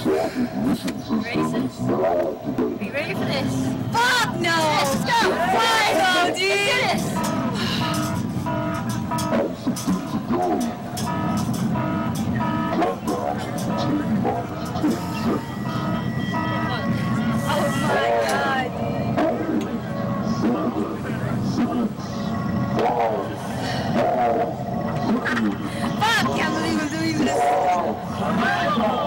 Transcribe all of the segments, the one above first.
Ready, sis? Are you ready for this? Fuck no! Yes, let's go! Fine, dude! Let's do this! Oh my god! Fuck! Can't believe I'm doing this! Oh my god!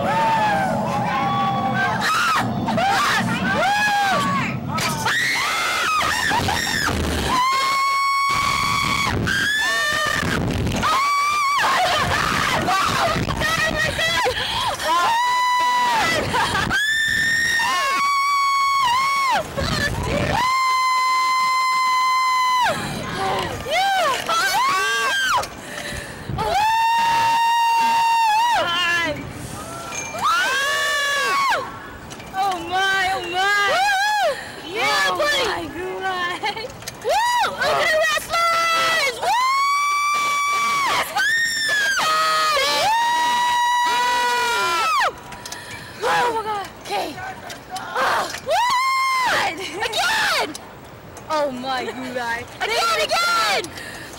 Again!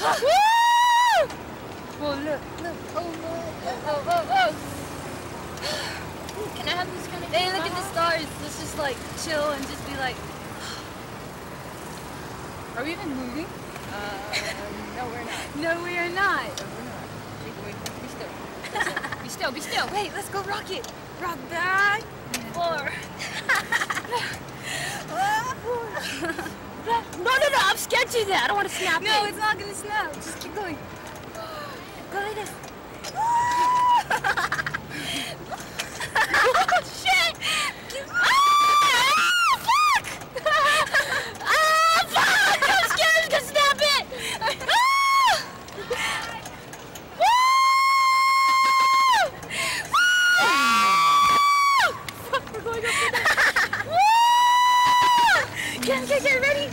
Woo! Well, look! Oh! Can I have this kind of? Hey, look at the stars. Let's just like chill and just be like. Are we even moving? No, we're not. No, we are not. No, we're not. Be still. Be still. Wait, let's go rock it. Rock back. Four. No, I'm scared to do that. I don't want to snap No, it's not gonna snap. Just keep going. Go like this. Oh, shit! Fuck! Fuck! I'm scared it's gonna snap it! Fuck, we're going up there. Get ready!